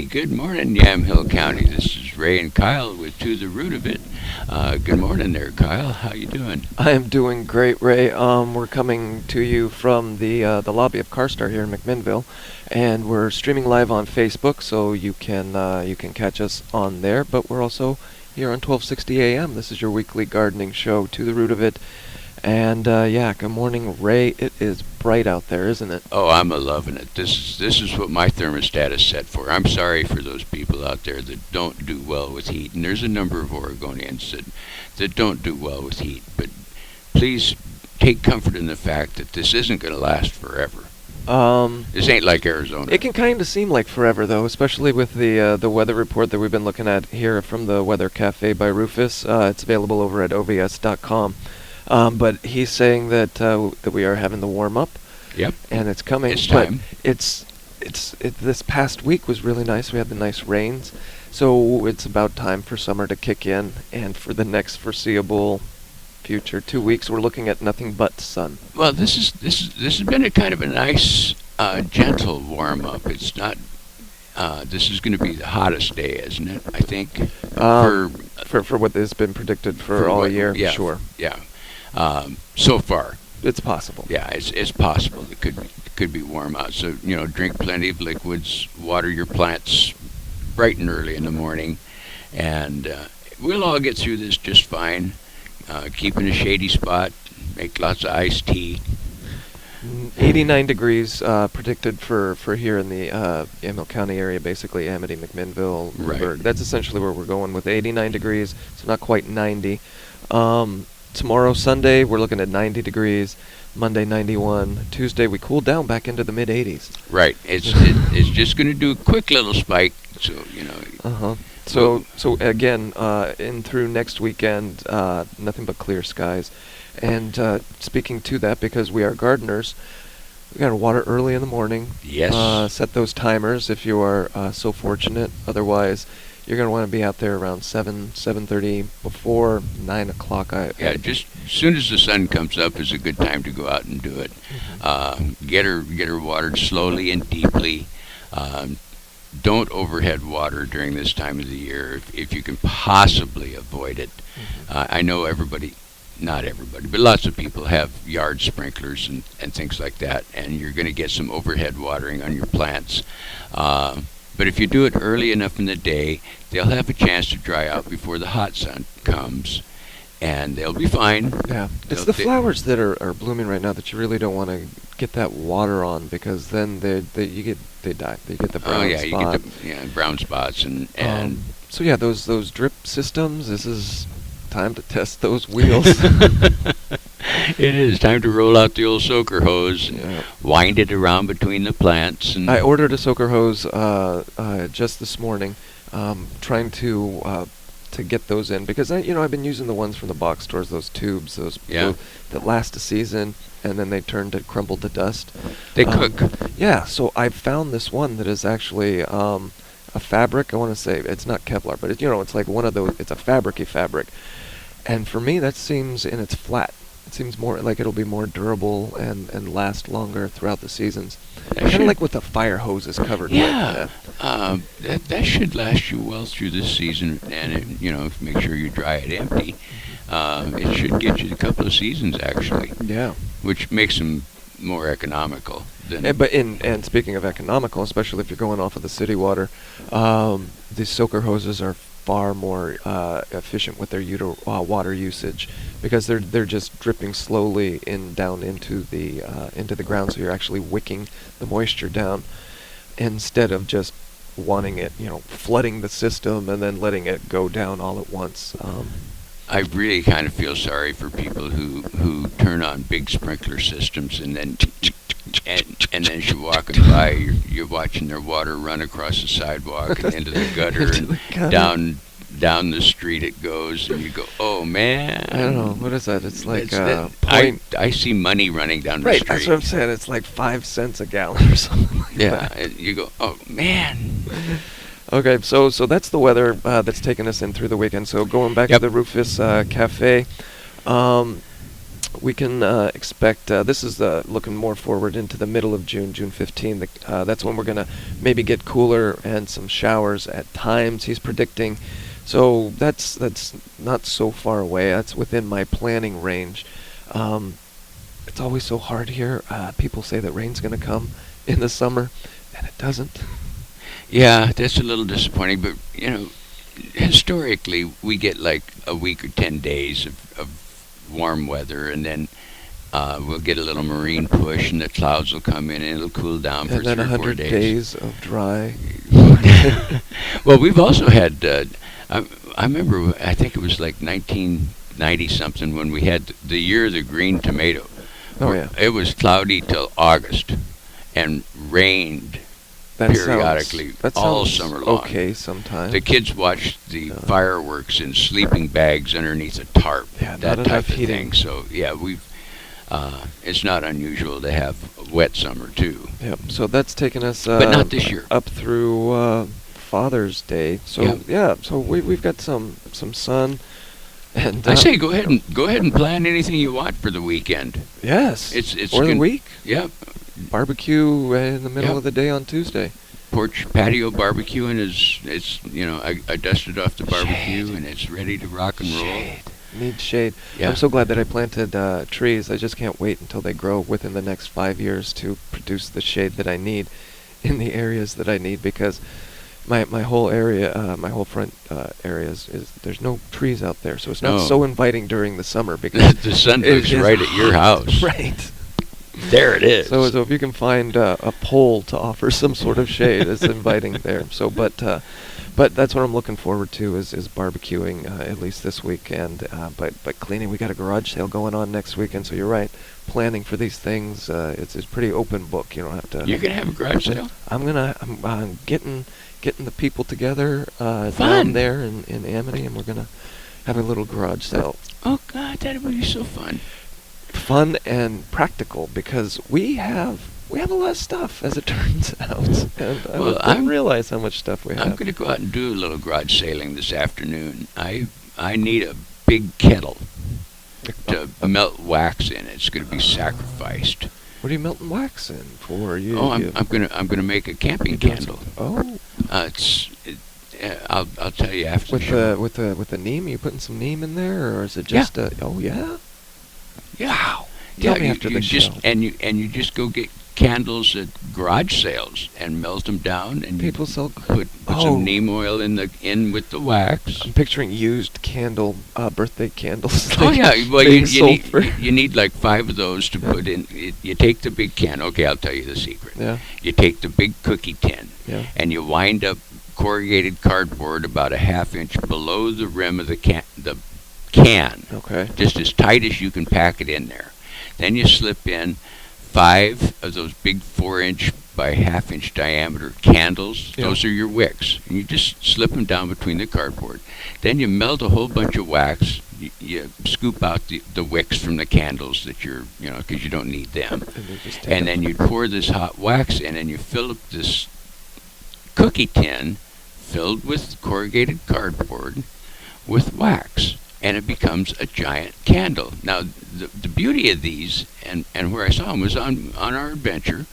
Good morning, Yamhill County. This is Ray and Kyle with To the Root of It. Good morning there, Kyle. How you doing? I am doing great, Ray. We're coming to you from the lobby of CarStar here in McMinnville, and we're streaming live on Facebook, so you can catch us on there. But we're also here on 1260 AM. This is your weekly gardening show, To the Root of It. And good morning, Ray. It is bright out there, isn't it? Oh, I'm loving it. This is what my thermostat is set for. I'm sorry for those people out there that don't do well with heat, and there's a number of Oregonians that don't do well with heat. But please take comfort in the fact that this isn't going to last forever. This ain't like Arizona. It can kind of seem like forever, though, especially with the weather report that we've been looking at here from the Weather Cafe by Rufus. It's available over at ovs.com. But he's saying that we are having the warm up. Yep. And it's coming. It's time. But this past week was really nice. We had the nice rains, so it's about time for summer to kick in. And for the next foreseeable future 2 weeks, we're looking at nothing but sun. Well, this has been a kind of a nice, gentle warm up. It's not. This is going to be the hottest day, isn't it? I think. For what has been predicted for all year. Yeah. Sure. Yeah. So far. It's possible. Yeah, it's possible. It could be warm out. So, drink plenty of liquids, water your plants bright and early in the morning, and we'll all get through this just fine. Keep in a shady spot, make lots of iced tea. 89 degrees predicted for here in the Yamhill County area, basically Amity, McMinnville, Newburgh. Right. That's essentially where we're going with 89 degrees, so not quite 90. Tomorrow, Sunday, we're looking at 90 degrees. Monday, 91. Tuesday, we cool down back into the mid-80s. Right. It's just going to do a quick little spike, so, Uh-huh. So again, in through next weekend, nothing but clear skies. And speaking to that, because we are gardeners, we got to water early in the morning. Yes. Set those timers if you are so fortunate. Otherwise, you're going to want to be out there around 7:30, before 9 o'clock. Just as soon as the sun comes up is a good time to go out and do it. Get her watered slowly and deeply. Don't overhead water during this time of the year if you can possibly avoid it. I know not everybody, but lots of people have yard sprinklers and things like that, and you're going to get some overhead watering on your plants. But if you do it early enough in the day, they'll have a chance to dry out before the hot sun comes, and they'll be fine. Yeah, it's the flowers that are blooming right now that you really don't want to get that water on, because then they die. They get the brown spot. You get the brown spots and so yeah, those drip systems. This is time to test those wheels. It is time to roll out the old soaker hose and wind it around between the plants. And I ordered a soaker hose just this morning, trying to get those in, because I've been using the ones from the box stores, those tubes, those that last a season, and then they turn to crumble to dust. They cook. Yeah, so I found this one that is actually a fabric. I want to say it's not Kevlar, but it's like one of those. It's a fabric-y fabric, and for me that seems, and it's flat. It seems more like it'll be more durable and last longer throughout the seasons. Kind of like what the fire hose is covered with. Yeah, that should last you well through this season, and make sure you dry it empty. It should get you a couple of seasons actually. Yeah, which makes them more economical. And speaking of economical, especially if you're going off of the city water, these soaker hoses are far more efficient with their water usage, because they're just dripping slowly down into the ground, so you're actually wicking the moisture down instead of just wanting it, flooding the system and then letting it go down all at once. I really kind of feel sorry for people who turn on big sprinkler systems and then and as you're walking by, you're watching their water run across the sidewalk and into the gutter and down the street it goes, and you go, oh man. I don't know, what is that? It's like I see money running down the street. Right, that's what I'm saying. It's like 5 cents a gallon or something like that. Yeah, and you go, oh man. Okay, so that's the weather that's taken us in through the weekend. So going back to the Rufus Cafe, we can expect, this is looking more forward into the middle of June, June 15th. That's when we're going to maybe get cooler and some showers at times, he's predicting. So that's not so far away. That's within my planning range. It's always so hard here. People say that rain's going to come in the summer, and it doesn't. Yeah, that's a little disappointing, but, historically, we get like a week or 10 days of warm weather, and then we'll get a little marine push, and the clouds will come in, and it'll cool down for And then 3 or 4 100 days. days of dry. Well, we've also had, I remember, I think it was like 1990 something when we had the year of the green tomato. Oh, yeah. It was cloudy till August and rained That periodically all sounds summer long. okay sometimes. The kids watched the fireworks in sleeping bags underneath a tarp, Yeah, that not type enough of heating. thing. So yeah, it's not unusual to have a wet summer too. Yep. So that's taken us But not this year. up through Father's Day. So Yeah. so we've got some sun, and I say go ahead and plan anything you want for the weekend. yes, It's or the week. Yeah, Barbecue in the middle Yep. of the day on Tuesday. porch patio barbecuing it's I dusted off the barbecue Shade. and it's ready to rock and roll. Shade. Need shade. Yeah. I'm so glad that I planted trees. I just can't wait until they grow within the next 5 years to produce the shade that I need in the areas that I need, because my whole area, my whole front area is there's no trees out there, so it's not No. so inviting during the summer because The sun it looks is right at your house. Right. There it is. So if you can find a pole to offer some sort of shade, it's inviting there. So, but that's what I'm looking forward to is barbecuing at least this weekend. But cleaning, we got a garage sale going on next weekend. So you're right, planning for these things, it's pretty open book. You don't have to. You're gonna have a garage sale? I'm getting the people together Fun. down there in Amity, and we're gonna have a little garage sale. Oh God, that would be so fun. Fun and practical, because we have a lot of stuff, as it turns out, and I didn't realize how much stuff we have. I'm going to go out and do a little garage sailing this afternoon. I need a big kettle to melt wax in. It's going to be sacrificed. What are you melting wax in for? I'm gonna make a camping candle. Oh, I'll tell you after the show. with the neem. You putting some neem in there, or is it just oh yeah? Yeah. Wow. Yeah, Tell me after the show. And you just go get candles at garage sales and melt them down, and People sell. put Oh. some neem oil in with the wax. I'm picturing used birthday candles. Oh yeah, well being you sold for- need like 5 of those to put in. You take the big can. Okay, I'll tell you the secret. Yeah. You take the big cookie tin Yeah. and you wind up corrugated cardboard about a ½ inch below the rim of the can, Okay. just as tight as you can pack it in there. Then you slip in 5 of those big 4-inch by ½ inch diameter candles. Yeah. Those are your wicks. And you just slip them down between the cardboard. Then you melt a whole bunch of wax. You scoop out the wicks from the candles that because you don't need them. And then you pour this hot wax in, and you fill up this cookie tin filled with corrugated cardboard with wax. And it becomes a giant candle. Now, the beauty of these, and where I saw them was on our adventure,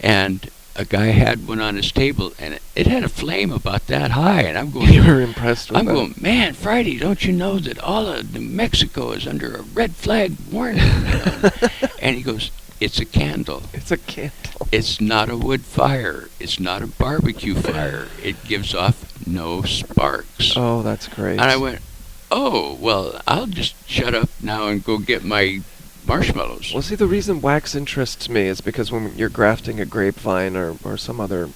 and a guy had one on his table, and it had a flame about that high, and I'm going, You were impressed with I'm that. going, man, Friday, don't you know that all of New Mexico is under a red flag warning? And he goes, it's a candle. It's a candle. It's not a wood fire. It's not a barbecue fire. It gives off no sparks. Oh, that's great. And I went, oh, well, I'll just shut up now and go get my marshmallows. Well, see, the reason wax interests me is because when you're grafting a grapevine or some other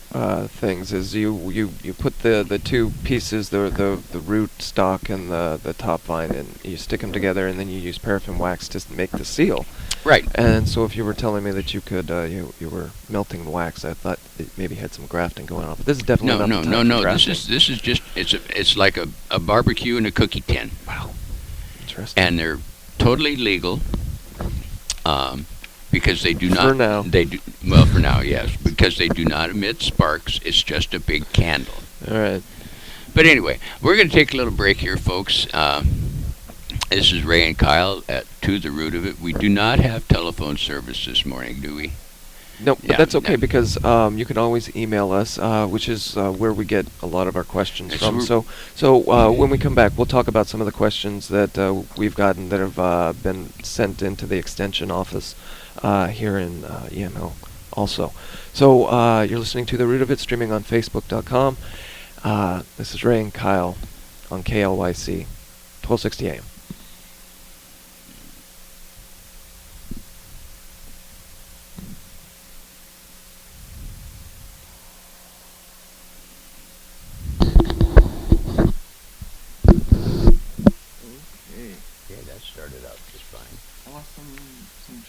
things, is you put the 2 pieces, the root stock and the top vine, and you stick them together, and then you use paraffin wax to make the seal. Right. And so if you were telling me that you could, you were melting the wax, I thought it maybe had some grafting going on. But this is definitely not the time for grafting. This is just it's like a barbecue and a cookie tin. Wow. Interesting. And they're totally legal. Because they do not. For now. For now, yes. Because they do not emit sparks. It's just a big candle. All right. But anyway, we're going to take a little break here, folks. This is Ray and Kyle at To the Root of It. We do not have telephone service this morning, do we? No, but Yeah, that's okay no. because you can always email us, which is where we get a lot of our questions It's from. re- So when we come back, we'll talk about some of the questions that we've gotten that have been sent into the extension office here in EML also. So you're listening to The Root of It, streaming on Facebook.com. This is Ray and Kyle on KLYC, 1260 AM. Okay. Yeah, that started out just fine. I lost some.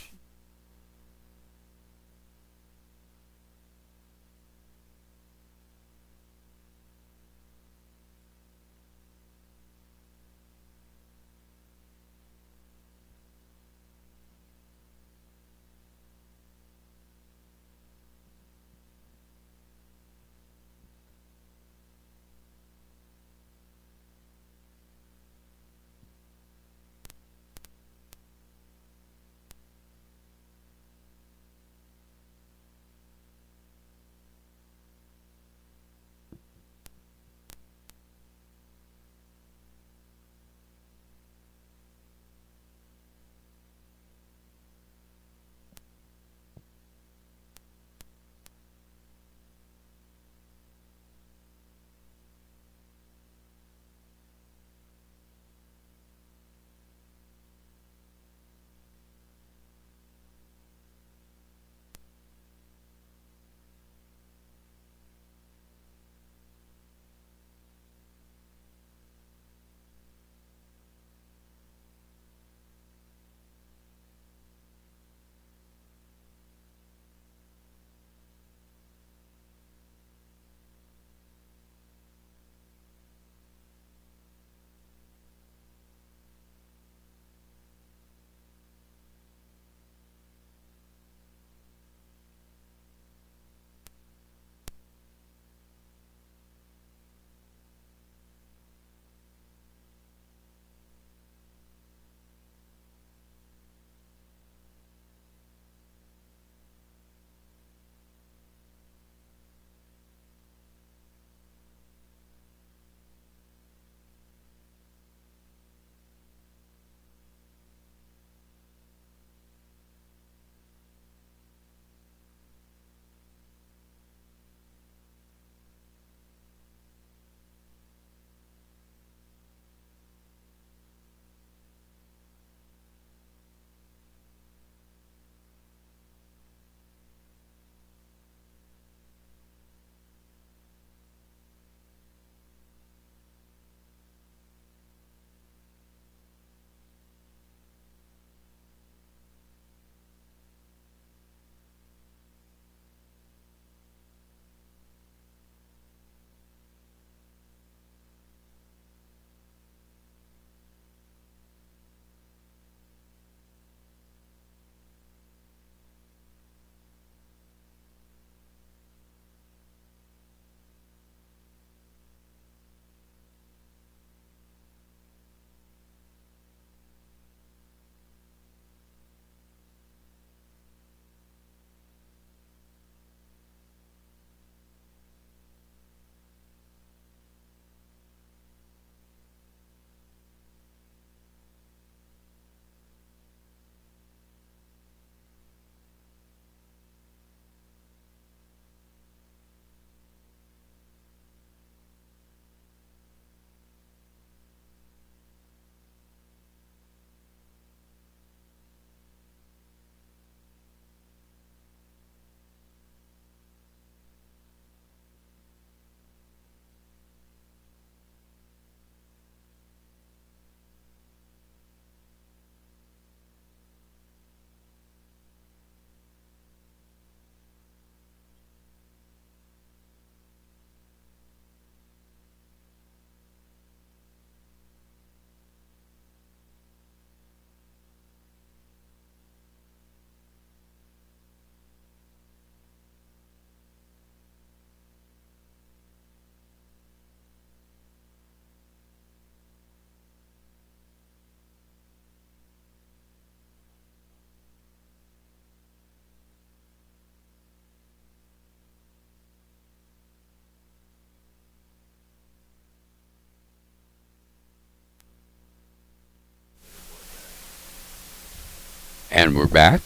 And we're back.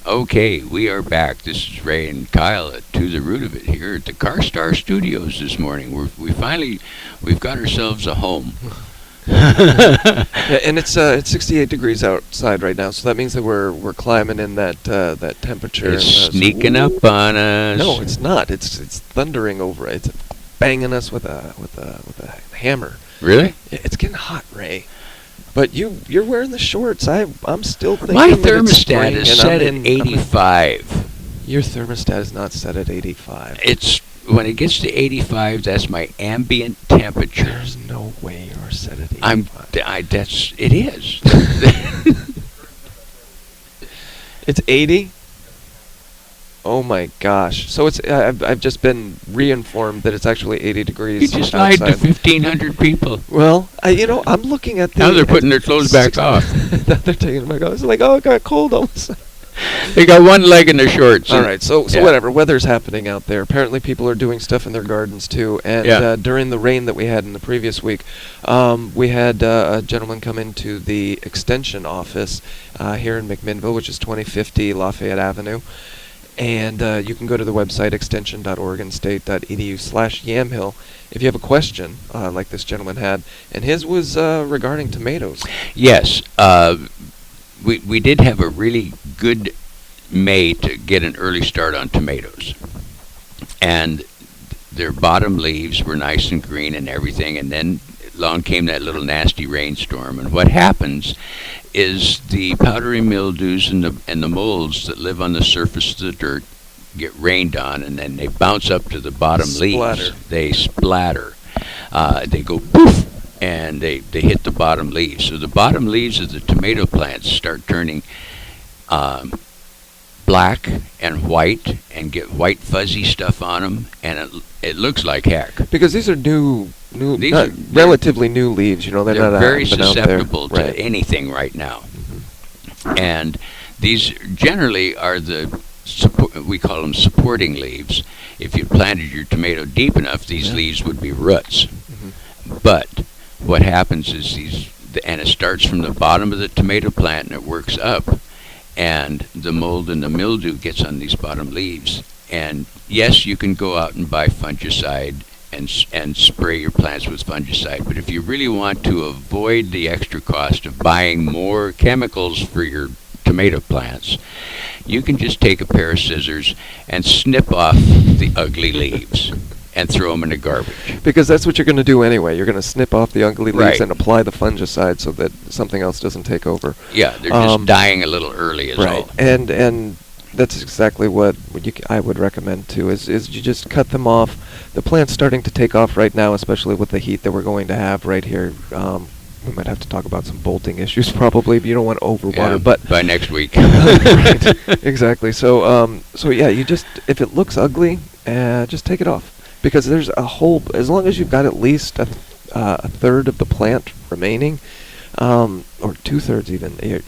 Okay, we are back. This is Ray and Kyle at To the Root of It here at the Car Star Studios this morning. We've got ourselves a home. Yeah, and it's 68 degrees outside right now, so that means that we're climbing in that temperature. It's sneaking up on us. No, it's not. It's thundering over. It's banging us with a hammer. Really? It's getting hot, Ray. But you're wearing the shorts. I'm still thinking My that it's spring, thermostat is and set I'm at 85. Your thermostat is not set at 85. It's when it gets to 85. That's my ambient temperature. There's no way you're set at 85. It is. It's 80. Oh my gosh! So it's I've just been reinformed that it's actually 80 degrees. You just outside. lied to 1,500 people. Well, I'm looking at the. Now they're putting their clothes back off. Now they're taking them back off. It's like, oh, it got cold almost. They got one leg in their shorts. All right, so yeah. Whatever. Weather's happening out there. Apparently, people are doing stuff in their gardens too. And during the rain that we had in the previous week, we had a gentleman come into the extension office here in McMinnville, which is 2050 Lafayette Avenue. And you can go to the website extension.oregonstate.edu/Yamhill if you have a question like this gentleman had. And his was regarding tomatoes. Yes. We did have a really good May to get an early start on tomatoes. And their bottom leaves were nice and green and everything. And then along came that little nasty rainstorm. And what happens is the powdery mildews and the molds that live on the surface of the dirt get rained on, and then they bounce up to the bottom leaves. They splatter. They go poof, and they hit the bottom leaves. So the bottom leaves of the tomato plants start turning black and white and get white fuzzy stuff on them, and it looks like heck. Because these are relatively new leaves, they're not very been susceptible out there. to anything right now. Mm-hmm. And these generally are we call them supporting leaves. If you planted your tomato deep enough, these leaves would be roots. Mm-hmm. But what happens is and it starts from the bottom of the tomato plant and it works up, and the mold and the mildew gets on these bottom leaves. And yes, you can go out and buy fungicide and spray your plants with fungicide. But if you really want to avoid the extra cost of buying more chemicals for your tomato plants, you can just take a pair of scissors and snip off the ugly leaves and throw them in the garbage. Because that's what you're going to do anyway. You're going to snip off the ugly leaves Right. and apply the fungicide so that something else doesn't take over. Yeah, they're just dying a little early is right. all. And that's exactly what I would recommend too, is you just cut them off. The plant's starting to take off right now, especially with the heat that we're going to have right here. We might have to talk about some bolting issues probably, but you don't want to overwater. But by next week. Right, exactly. So yeah, you just, if it looks ugly, just take it off. Because there's as long as you've got at least a third of the plant remaining, or 2/3 even, you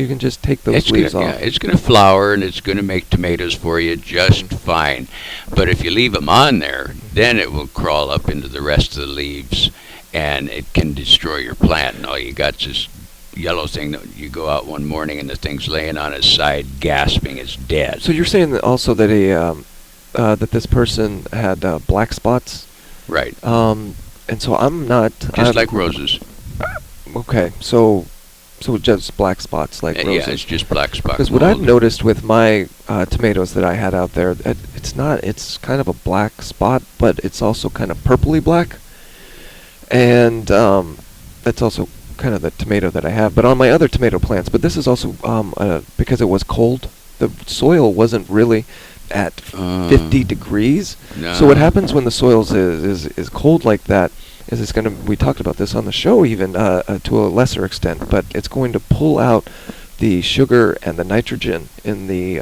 can just take those leaves off. Yeah, it's going to flower and it's going to make tomatoes for you just fine. But if you leave them on there, then it will crawl up into the rest of the leaves, and it can destroy your plant. And all you got is this yellow thing that you go out one morning and the thing's laying on its side, gasping, it's dead. So you're saying that also that that this person had black spots? Right. And so I'm like roses. Okay, so just black spots like roses. Yeah, it's just black spots. Because what I've noticed with my tomatoes that I had out there, it's kind of a black spot, but it's also kind of purpley black. And that's also kind of the tomato that I have. But on my other tomato plants, but this is also because it was cold, the soil wasn't really at 50 degrees. No. So what happens when the soil is cold like that is it's going to, we talked about this on the show even to a lesser extent, but it's going to pull out the sugar and the nitrogen in the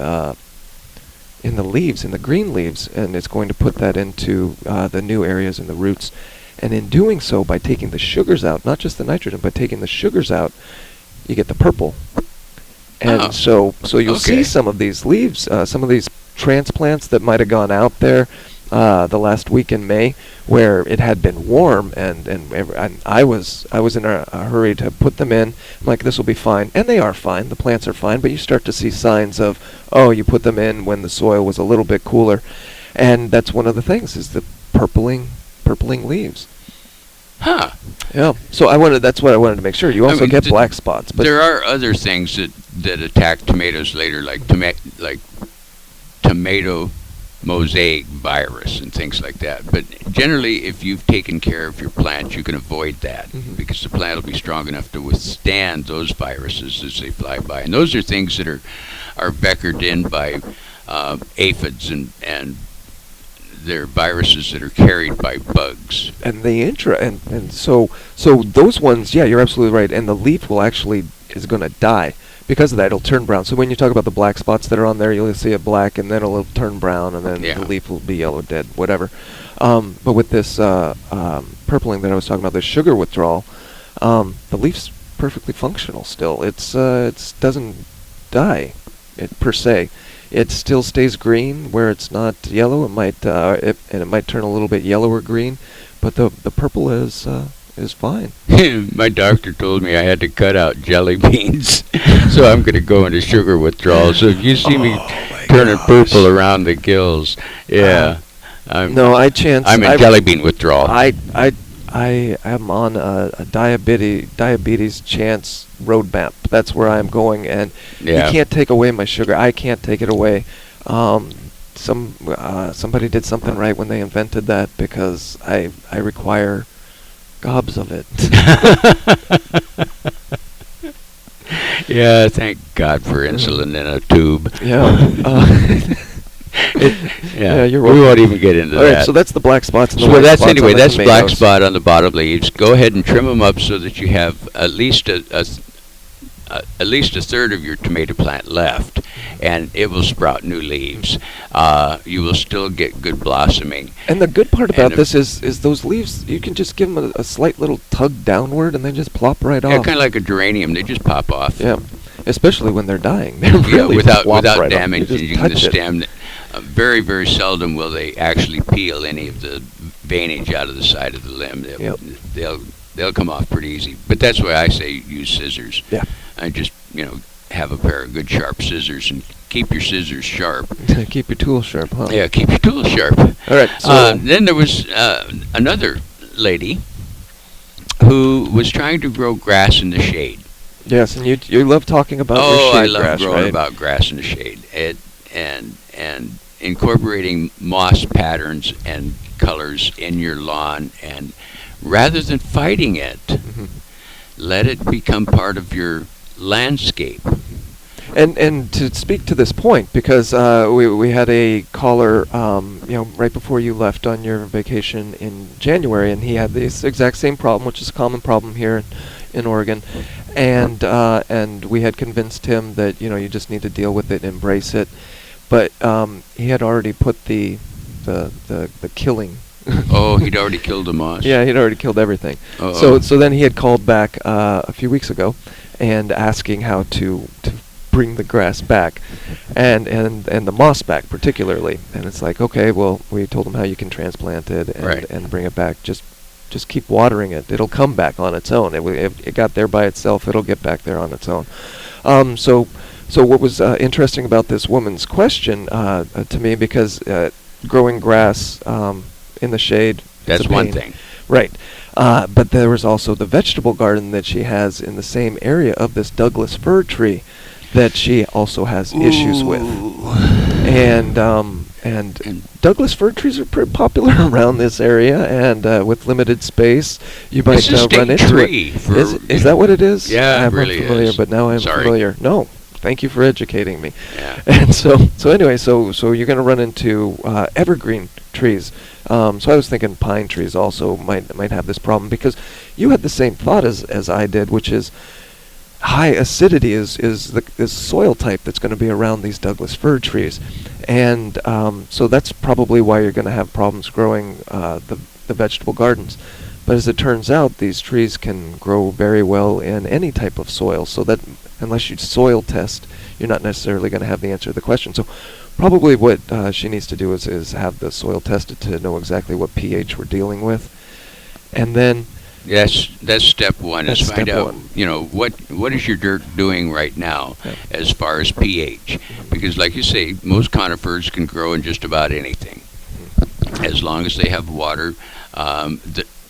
leaves, in the green leaves, and it's going to put that into the new areas in the roots. And in doing so, by taking the sugars out, not just the nitrogen, but taking the sugars out, you get the purple. And so you'll see some of these leaves, some of these transplants that might have gone out there, the last week in May, where it had been warm, and I was in a hurry to put them in. I'm like, this will be fine, and they are fine. The plants are fine, but you start to see signs of, oh, you put them in when the soil was a little bit cooler, and that's one of the things is the purpling leaves. Huh. Yeah. So that's what I wanted to make sure. You also get black spots, but there are other things that attack tomatoes later, like tomato mosaic virus and things like that. But generally, if you've taken care of your plant, you can avoid that because the plant will be strong enough to withstand those viruses as they fly by. And those are things that are vectored in by aphids and they're viruses that are carried by bugs. And so those ones, yeah, you're absolutely right. And the leaf is going to die because of that. It'll turn brown. So when you talk about the black spots that are on there, you'll see it black, and then it'll turn brown, and then the leaf will be yellow, dead, whatever. But with this purpling that I was talking about, this sugar withdrawal, the leaf's perfectly functional still. It doesn't die, per se. It still stays green where it's not yellow. It might turn a little bit yellow or green, but the purple is fine. My doctor told me I had to cut out jelly beans, so I'm going to go into sugar withdrawal. So if you see me turning purple around the gills, I'm in jelly bean withdrawal. I am on a diabetes chance roadmap. That's where I'm going, and you can't take away my sugar. I can't take it away. Somebody did something right when they invented that, because I require gobs of it. Yeah, thank God for insulin in a tube. You're welcome. We won't even get into that. All right, so that's the black spots. So that's black spot on the bottom leaves. Go ahead and trim them up so that you have at least a third of your tomato plant left, and it will sprout new leaves. You will still get good blossoming. And the good part about this is those leaves, you can just give them a slight little tug downward, and they just plop right off. Yeah, kind of like a geranium. They just pop off. Yeah, especially when they're dying. They really without right damaging the stem. Very, very seldom will they actually peel any of the veinage out of the side of the limb. They'll come off pretty easy. But that's why I say use scissors. Yeah. I just, have a pair of good sharp scissors and keep your scissors sharp. Keep your tools sharp, huh? Yeah, keep your tools sharp. All right. So then there was another lady who was trying to grow grass in the shade. Yes, and you love talking about your shade I love grass, growing right? about grass in the shade. And incorporating moss patterns and colors in your lawn, and rather than fighting it, let it become part of your landscape. And to speak to this point, because we had a caller, right before you left on your vacation in January, and he had this exact same problem, which is a common problem here in Oregon, and we had convinced him that you just need to deal with it, embrace it, but he had already put the killing. Oh, he'd already killed the moss. Yeah, he'd already killed everything. Uh-oh. So then he had called back a few weeks ago, and asking how to bring the grass back, and the moss back particularly. And it's like, okay, well, we told him how you can transplant it and bring it back. Just keep watering it. It'll come back on its own. It got there by itself. It'll get back there on its own. So what was interesting about this woman's question to me, because growing grass in the shade, that's one thing. Right. But there was also the vegetable garden that she has in the same area of this Douglas fir tree that she also has issues with. And Douglas fir trees are pretty popular around this area, and with limited space, you might run into it. Is that what it is? Yeah, I'm it really familiar, is. But now I'm familiar. No. Thank you for educating me. Yeah. And so anyway, so you're going to run into evergreen trees. So I was thinking pine trees also might have this problem, because you had the same thought as I did, which is high acidity is the soil type that's going to be around these Douglas fir trees, and so that's probably why you're going to have problems growing the vegetable gardens. But as it turns out, these trees can grow very well in any type of soil, so that unless you soil test, you're not necessarily going to have the answer to the question. So probably what she needs to do is have the soil tested to know exactly what pH we're dealing with, and then That's step one. That's Is find step out, one. what is your dirt doing right now Yeah. as far as pH, because like you say, most conifers can grow in just about anything, as long as they have water.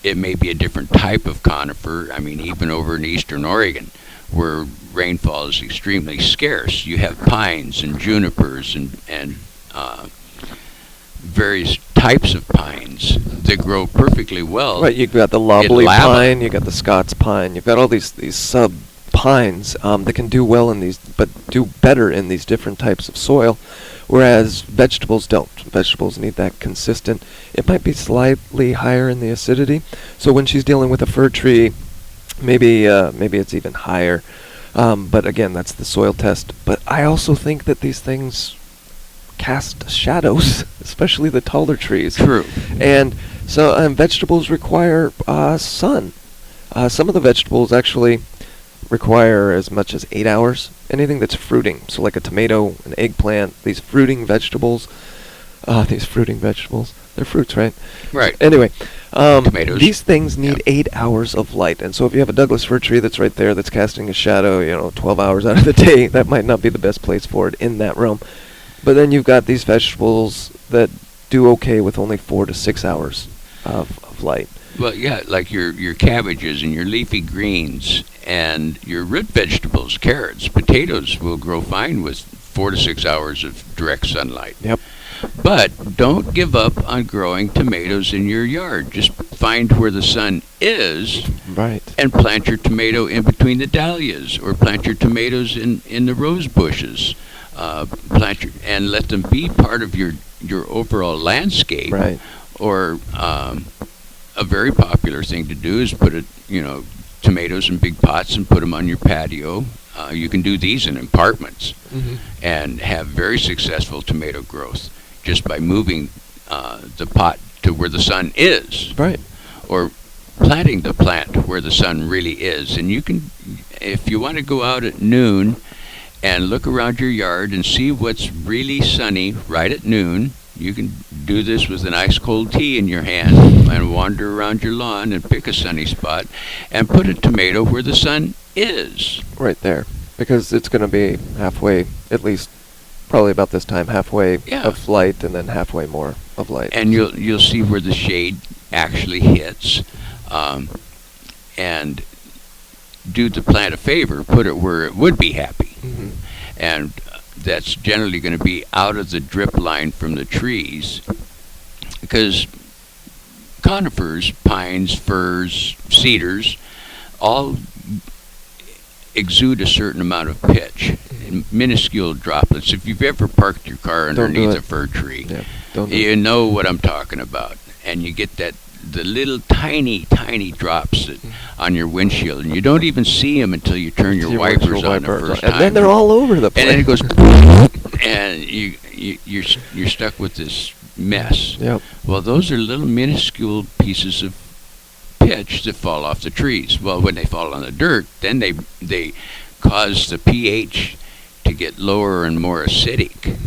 It may be a different type of conifer. I mean, even over in eastern Oregon, where rainfall is extremely scarce, you have pines and junipers and various types of pines that grow perfectly well. Right, you've got the in lobley lava. pine, you've got the Scots pine, you've got all these sub pines that can do well in these, but do better in these different types of soil, whereas vegetables don't. Vegetables need that consistent. It might be slightly higher in the acidity, so when she's dealing with a fir tree, maybe it's even higher. But again, that's the soil test. But I also think that these things cast shadows, especially the taller trees. True. And so vegetables require sun. Some of the vegetables actually require as much as 8 hours. Anything that's fruiting, so like a tomato, an eggplant, these fruiting vegetables, they're fruits, right? Right. Anyway, Tomatoes. these things need Yeah. 8 hours of light. And so if you have a Douglas fir tree that's right there that's casting a shadow, 12 hours out of the day, that might not be the best place for it in that realm. But then you've got these vegetables that do okay with only 4 to 6 hours of light. Well, yeah, like your cabbages and your leafy greens and your root vegetables, carrots, potatoes will grow fine with 4 to 6 hours of direct sunlight. Yep. But don't give up on growing tomatoes in your yard. Just find where the sun is Right. and plant your tomato in between the dahlias, or plant your tomatoes in the rose bushes. And let them be part of your overall landscape. Right. Or a very popular thing to do is put tomatoes in big pots and put them on your patio. You can do these in apartments Mm-hmm. and have very successful tomato growth just by moving the pot to where the sun is, Right. or planting the plant where the sun really is. And you can, if you want to go out at noon and look around your yard and see what's really sunny right at noon, you can do this with an ice cold tea in your hand and wander around your lawn and pick a sunny spot and put a tomato where the sun is. Right there. Because it's going to be halfway, at least probably about this time, halfway Yeah. of light and then halfway more of light. And you'll see where the shade actually hits, and do the plant a favor, put it where it would be happy. Mm-hmm. And that's generally going to be out of the drip line from the trees, because conifers, pines, firs, cedars, all exude a certain amount of pitch, minuscule droplets. If you've ever parked your car Don't do underneath it. a fir tree, Yeah. Don't do you know what I'm talking about. And you get the little tiny drops on your windshield, and you don't even see them until you turn your wipers on the first time. And then they're all over the place. And then it goes, and you're stuck with this mess. Yep. Well, those are little minuscule pieces of pitch that fall off the trees. Well, when they fall on the dirt, then they cause the pH to get lower and more acidic.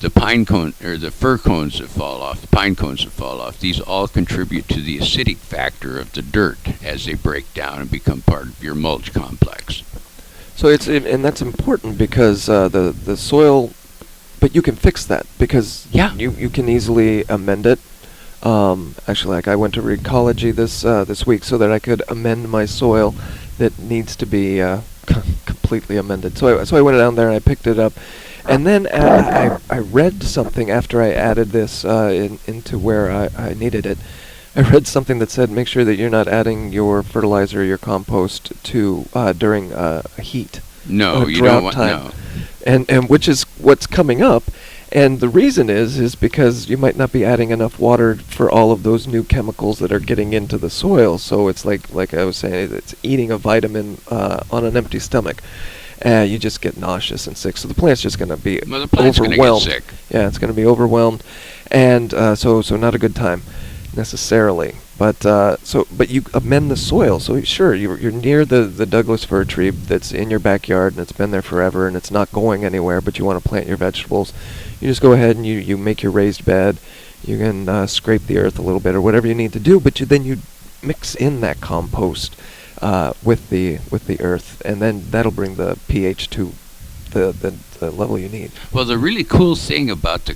The pine cone, or the fir cones that fall off, the pine cones that fall off, these all contribute to the acidic factor of the dirt as they break down and become part of your mulch complex. So and that's important because the soil, but you can fix that because Yeah. you can easily amend it. Actually, like I went to ecology this week so that I could amend my soil that needs to be completely amended. So I went down there and I picked it up, and then I read something after I added this into where I needed it. I read something that said make sure that you're not adding your fertilizer, your compost to during heat. No, or you drought don't want time. no. And which is what's coming up. And the reason is because you might not be adding enough water for all of those new chemicals that are getting into the soil. So it's like I was saying, it's eating a vitamin on an empty stomach. You just get nauseous and sick. So the plant's just going to be Well, the plant's going to get overwhelmed. sick. Yeah, it's going to be overwhelmed, and so not a good time. necessarily, but but you amend the soil. So sure, you're near the Douglas fir tree that's in your backyard and it's been there forever and it's not going anywhere, but you want to plant your vegetables. You just go ahead and you make your raised bed. You can scrape the earth a little bit or whatever you need to do, but then you mix in that compost with the earth, and then that'll bring the pH to the level you need. Well, the really cool thing about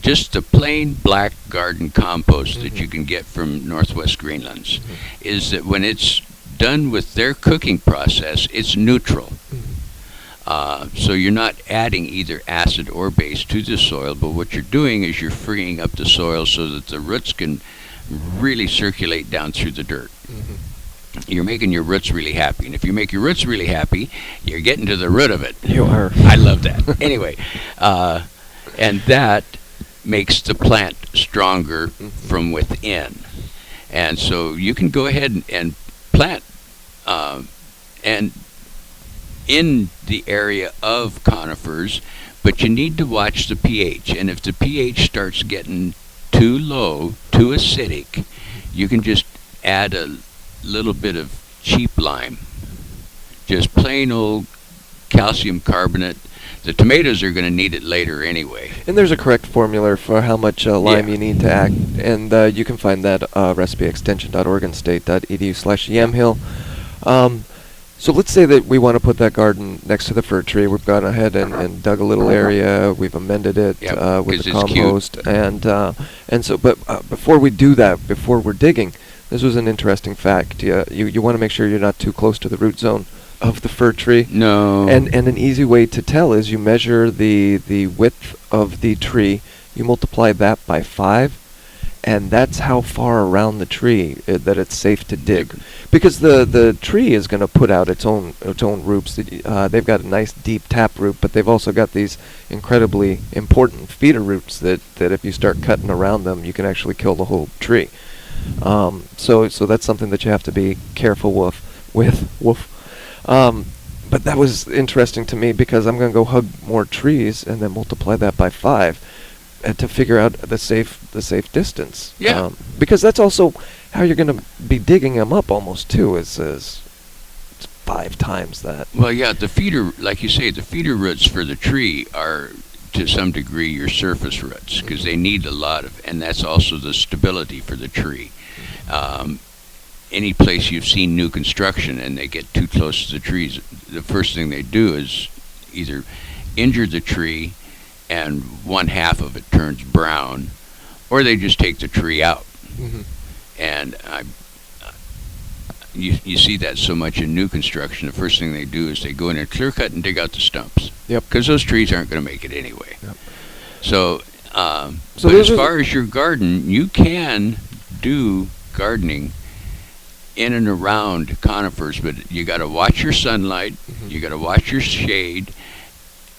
just the plain black garden compost that you can get from Northwest Greenlands is that when it's done with their cooking process, it's neutral. So you're not adding either acid or base to the soil, but what you're doing is you're freeing up the soil so that the roots can really circulate down through the dirt. You're making your roots really happy. And if you make your roots really happy, you're getting to the root of it. You are. I love that. Anyway, and that makes the plant stronger from within. And so you can go ahead and plant and in the area of conifers, but you need to watch the pH. And if the pH starts getting too low, too acidic, you can just add a little bit of cheap lime, just plain old calcium carbonate. The tomatoes are going to need it later anyway. And there's a correct formula for how much lime you need to act, and you can find that recipe extension.oregonstate.edu/yamhill. So let's say that we want to put that garden next to the fir tree. We've gone ahead and dug a little area. We've amended it with the compost, and so. But before we do that, before we're digging, this was an interesting fact. You want to make sure you're not too close to the root zone of the fir tree. No. And an easy way to tell is you measure the width of the tree. You multiply that by 5. And that's how far around the tree that it's safe to dig, because the tree is going to put out its own roots. They've got a nice deep tap root, but they've also got these incredibly important feeder roots that if you start cutting around them, you can actually kill the whole tree. So that's something that you have to be careful with. But that was interesting to me because I'm going to go hug more trees and then multiply that by 5. To figure out the safe distance. Yeah. Because that's also how you're going to be digging them up almost too. Is 5 times that. Well, yeah, the feeder, like you say, the feeder roots for the tree are to some degree your surface roots because they need a lot of, and that's also the stability for the tree. Any place you've seen new construction and they get too close to the trees, the first thing they do is either injure the tree and one half of it turns brown, or they just take the tree out. And you see that so much in new construction. The first thing they do is they go in and clear cut and dig out the stumps. Yep. Because those trees aren't going to make it anyway. Yep. So but as far as your garden, you can do gardening in and around conifers, but you got to watch your sunlight, you got to watch your shade,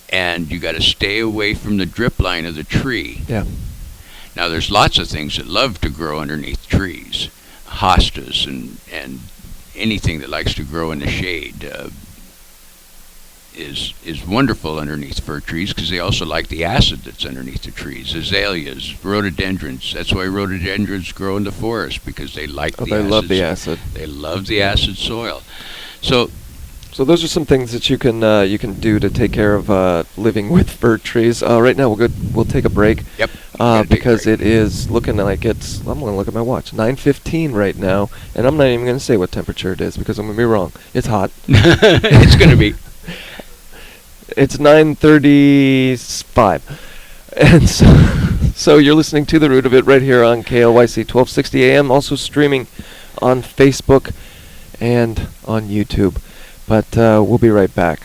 and you got to stay away from the drip line of the tree. Yeah. Now, there's lots of things that love to grow underneath trees. Hostas and anything that likes to grow in the shade is wonderful underneath fir trees because they also like the acid that's underneath the trees. Azaleas, rhododendrons. That's why rhododendrons grow in the forest, because they like the acid. They love the acid. They love the acid soil. So those are some things that you can do to take care of living with fir trees. Right now we'll take a break. Yep. Because it is looking like it's. I'm going to look at my watch. 9:15 right now, and I'm not even going to say what temperature it is because I'm going to be wrong. It's hot. It's going to be. It's 9:35, and so you're listening to The Root of It right here on KLYC 1260 AM. Also streaming on Facebook and on YouTube. But we'll be right back.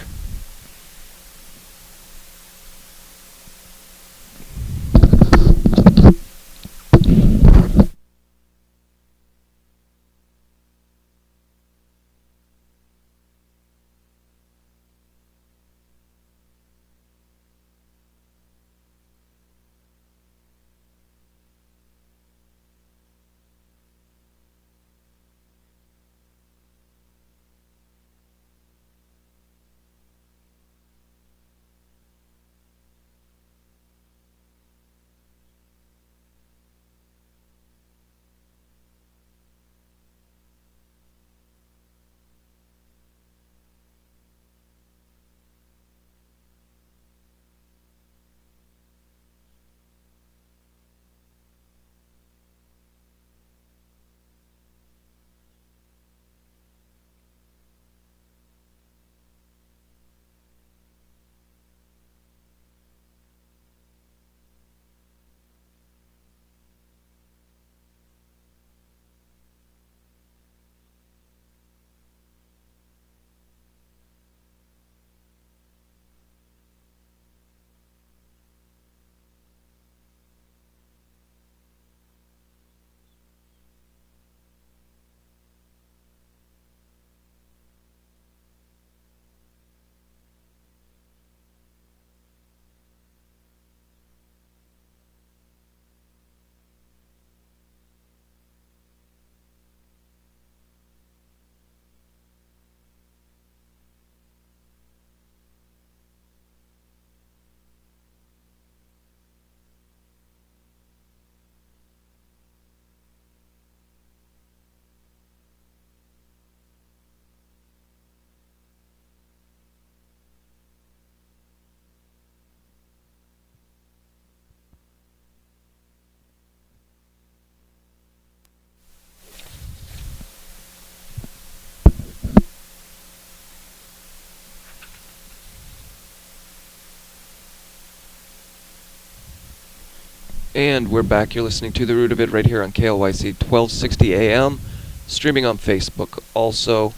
And we're back. You're listening to The Root of It right here on KLYC 1260 AM, streaming on Facebook also.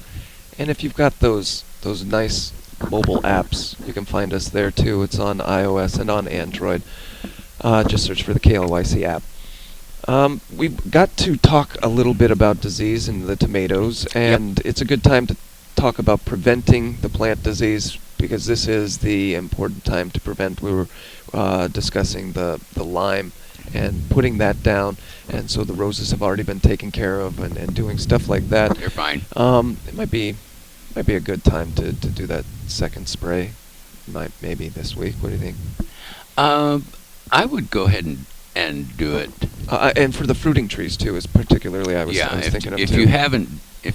And if you've got those nice mobile apps, you can find us there too. It's on iOS and on Android. Just search for the KLYC app. We've got to talk a little bit about disease in the tomatoes, and It's a good time to talk about preventing the plant disease, because this is the important time to prevent. We were discussing the lime and putting that down, and so the roses have already been taken care of and doing stuff like that. They're fine. It might be a good time to do that second spray. Maybe this week. What do you think? I would go ahead and do it. And for the fruiting trees too, is particularly I was thinking of if too. if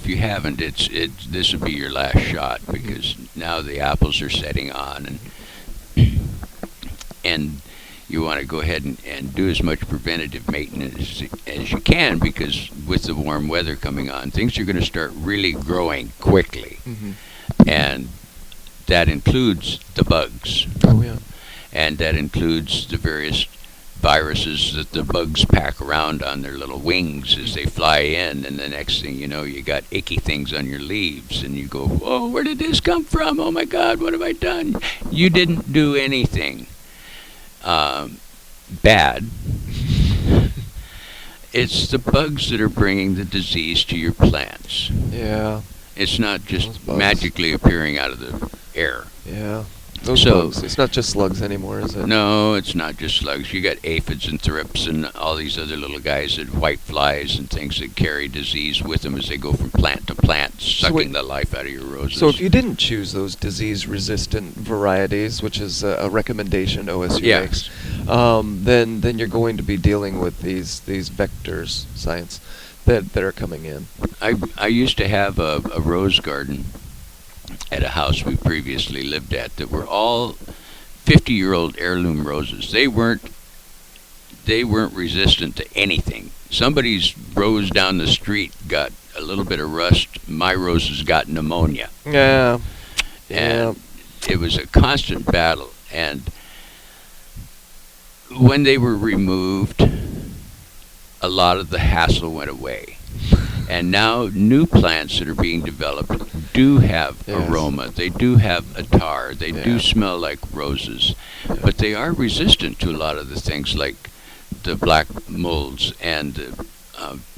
you haven't, this would be your last shot, because now the apples are setting on, and you want to go ahead and do as much preventative maintenance as you can, because with the warm weather coming on, things are going to start really growing quickly, and that includes the bugs. Oh yeah. And that includes the various viruses that the bugs pack around on their little wings as they fly in, and the next thing you know, you got icky things on your leaves, and you go, "Oh, where did this come from? Oh my God, what have I done?" You didn't do anything bad. It's the bugs that are bringing the disease to your plants. Yeah. It's not just magically appearing out of the air. Yeah. Those bugs. It's not just slugs anymore, is it? No, it's not just slugs. You got aphids and thrips and all these other little guys, and white flies and things that carry disease with them as they go from plant to plant, sucking the life out of your roses. So if you didn't choose those disease-resistant varieties, which is a recommendation OSU makes, then you're going to be dealing with these vectors, science, that are coming in. I used to have a rose garden at a house we previously lived at that were all 50-year-old heirloom roses. They weren't resistant to anything. Somebody's rose down the street got a little bit of rust. My roses got pneumonia. Yeah. And it was a constant battle. And when they were removed, a lot of the hassle went away. And now new plants that are being developed do have aroma. They do have attar. They do smell like roses. But they are resistant to a lot of the things like the black molds and the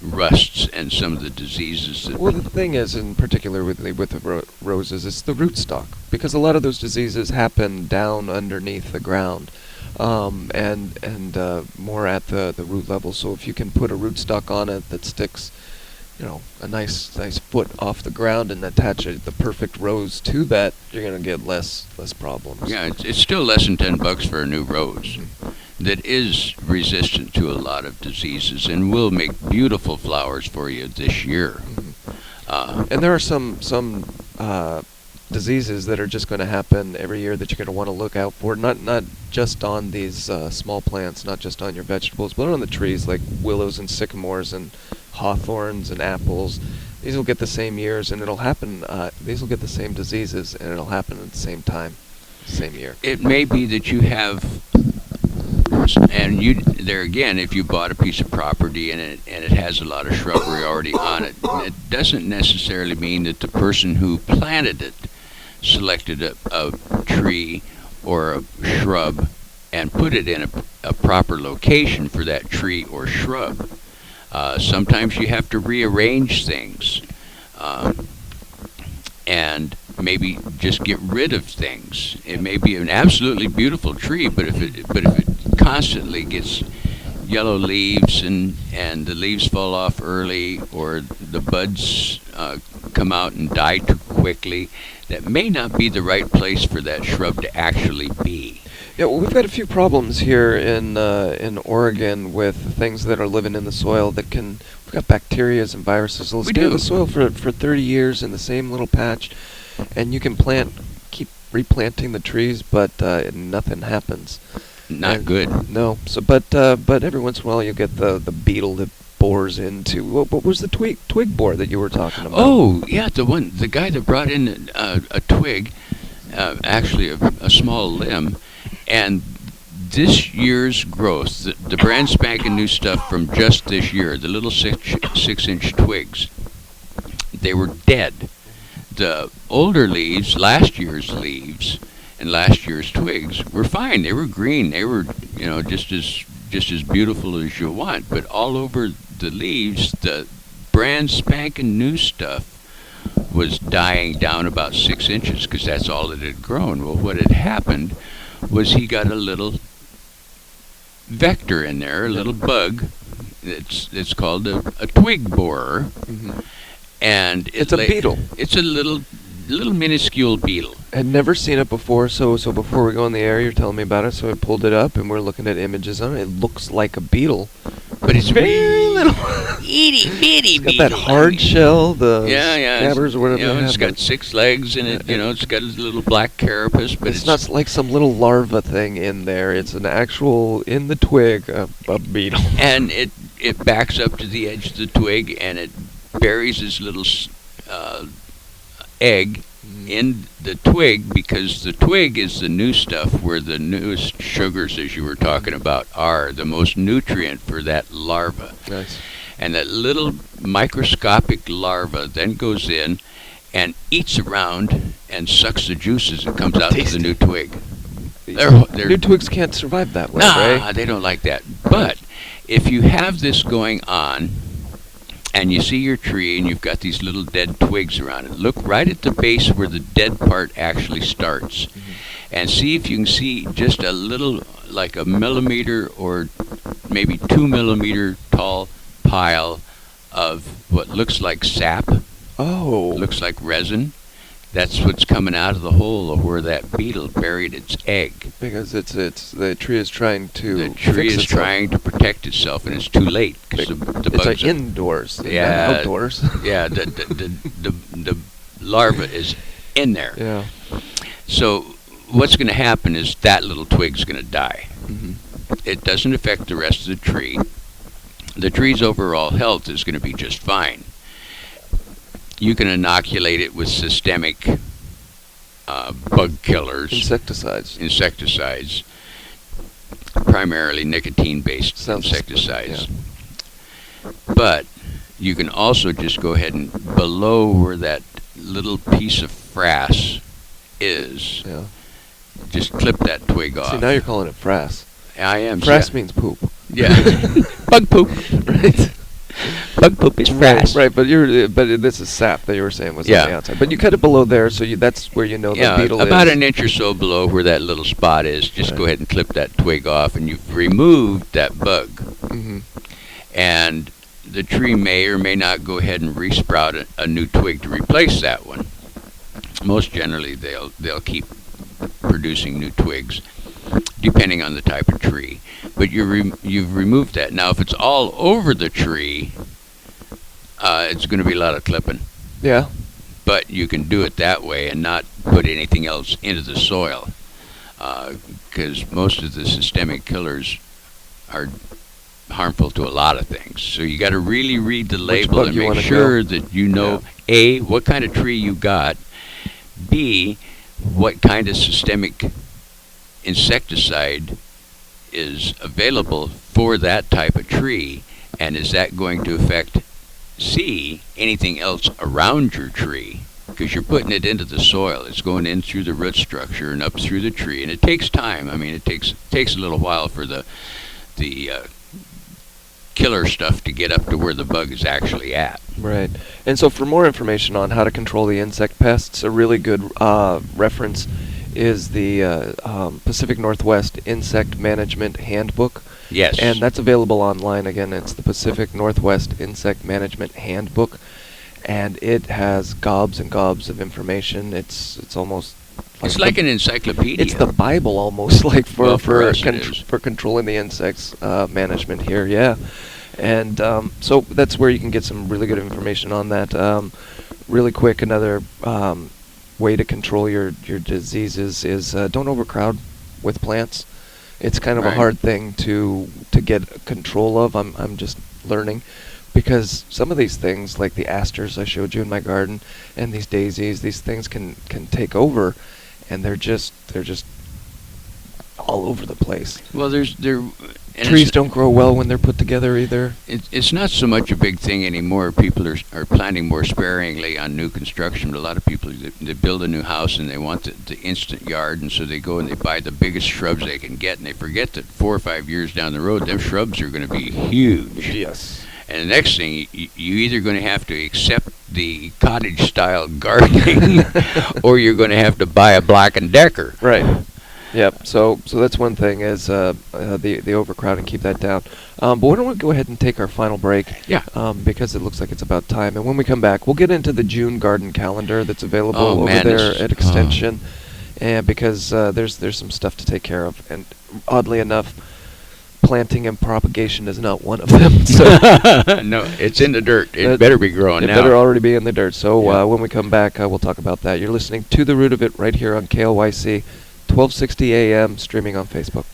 rusts and some of the diseases. Well, the thing is, in particular with the roses, it's the rootstock. Because a lot of those diseases happen down underneath the ground. And more at the root level. So if you can put a rootstock on it that sticks, a nice foot off the ground and attach the perfect rose to that, you're going to get less problems. Yeah, it's still less than $10 for a new rose that is resistant to a lot of diseases and will make beautiful flowers for you this year. And there are some diseases that are just going to happen every year that you're going to want to look out for, not just on these small plants, not just on your vegetables, but on the trees like willows and sycamores and hawthorns and apples. These will get the same years, and it'll happen. These will get the same diseases, and it'll happen at the same time, same year. It may be that you have, and there again, if you bought a piece of property and it has a lot of shrubbery already on it, it doesn't necessarily mean that the person who planted it selected a tree or a shrub and put it in a proper location for that tree or shrub. Sometimes you have to rearrange things and maybe just get rid of things. It may be an absolutely beautiful tree, but if it constantly gets yellow leaves and the leaves fall off early, or the buds come out and die too quickly, that may not be the right place for that shrub to actually be. Yeah, well, we've got a few problems here in Oregon with things that are living in the soil that can. We've got bacteria and viruses. They'll stay in the soil for 30 years in the same little patch, and you can keep replanting the trees, but nothing happens. Not good. No. So, but every once in a while you get the beetle that bores into. What was the twig bore that you were talking about? Oh, yeah, the guy that brought in a twig, actually a small limb, and this year's growth, the brand spanking new stuff from just this year, the little 6-inch twigs, they were dead. The older leaves, last year's leaves, and last year's twigs were fine. They were green. They were, just as beautiful as you want. But all over the leaves, the brand spanking new stuff was dying down about 6 inches because that's all it had grown. Well, what had happened was he got a little vector in there, a little bug. It's called a twig borer, Mm-hmm. and It's a beetle. It's a little minuscule beetle. I'd never seen it before, so before we go in the air, you're telling me about it, so I pulled it up, and we're looking at images on it. It looks like a beetle. But it's very little. itty bitty It's got that hard shell, the scabbers or whatever they have. It's got 6 legs in it, it's got a little black carapace, but it's not like some little larva thing in there. It's an actual, in the twig, a beetle. And it backs up to the edge of the twig, and it buries its little egg in the twig, because the twig is the new stuff where the newest sugars, as you were talking about, are the most nutrient for that larva. Nice. And that little microscopic larva then goes in and eats around and sucks the juices that comes out of the new twig. New twigs can't survive that way, right? They don't like that. But if you have this going on, and you see your tree and you've got these little dead twigs around it, look right at the base where the dead part actually starts, and see if you can see just a little, like a millimeter or maybe 2 millimeter tall pile of what looks like sap. Oh. Looks like resin. That's what's coming out of the hole of where that beetle buried its egg. Because it's the tree is trying to The tree is trying to protect itself, and it's too late because the it's bugs like are indoors, not outdoors. Yeah, the larva is in there. Yeah. So what's going to happen is that little twig's going to die. Mm-hmm. It doesn't affect the rest of the tree. The tree's overall health is going to be just fine. You can inoculate it with systemic bug killers. Insecticides. Primarily nicotine-based insecticides. Yeah. But you can also just go ahead and below where that little piece of frass is, just clip that twig off. See, now you're calling it frass. I am. Frass means poop. Yeah. Bug poop. Right. Bug poop is frass. Right, but this is sap that you were saying was on the outside. But you cut it below there, so that's where you know the beetle is. About an inch or so below where that little spot is. Just go ahead and clip that twig off, and you've removed that bug. Mm-hmm. And the tree may or may not go ahead and resprout a new twig to replace that one. Most generally, they'll keep producing new twigs, depending on the type of tree. But you've removed that. Now, if it's all over the tree, it's going to be a lot of clipping. Yeah. But you can do it that way and not put anything else into the soil, because most of the systemic killers are harmful to a lot of things. So you got to really read the label and make sure that you know, A, what kind of tree you got, B, what kind of systemic insecticide is available for that type of tree, and is that going to affect, C, anything else around your tree, because you're putting it into the soil. It's going in through the root structure and up through the tree, and it takes time. I mean, it takes a little while for the killer stuff to get up to where the bug is actually at. Right. And so for more information on how to control the insect pests, a really good reference is the Pacific Northwest Insect Management Handbook. Yes. And that's available online. Again, it's the Pacific Northwest Insect Management Handbook. And it has gobs and gobs of information. It's almost... It's like an encyclopedia. It's the Bible almost, like for for controlling the insects management here, yeah. And so that's where you can get some really good information on that. Really quick, another way to control your diseases is don't overcrowd with plants. It's kind of a hard thing to get control of. I'm just learning, because some of these things, like the asters I showed you in my garden, and these daisies, these things can take over. And they're just all over the place. Well, and Trees don't grow well when they're put together either. It's not so much a big thing anymore. People are planning more sparingly on new construction. But a lot of people, they build a new house and they want the instant yard, and so they go and they buy the biggest shrubs they can get, and they forget that 4 or 5 years down the road, them shrubs are going to be huge. Yes. And the next thing, you're either going to have to accept the cottage-style gardening, or you're going to have to buy a Black & Decker. Right. Yep. So that's one thing is the overcrowding. Keep that down. But why don't we go ahead and take our final break? Yeah. Because it looks like it's about time. And when we come back, we'll get into the June garden calendar that's available over man, there at Extension, and because there's some stuff to take care of. And oddly enough, planting and propagation is not one of them. So no, it's in the dirt. It better be growing now. It better already be in the dirt. So Yeah. when we come back, we'll talk about that. You're listening to The Root of It right here on KLYC, 1260 AM, streaming on Facebook.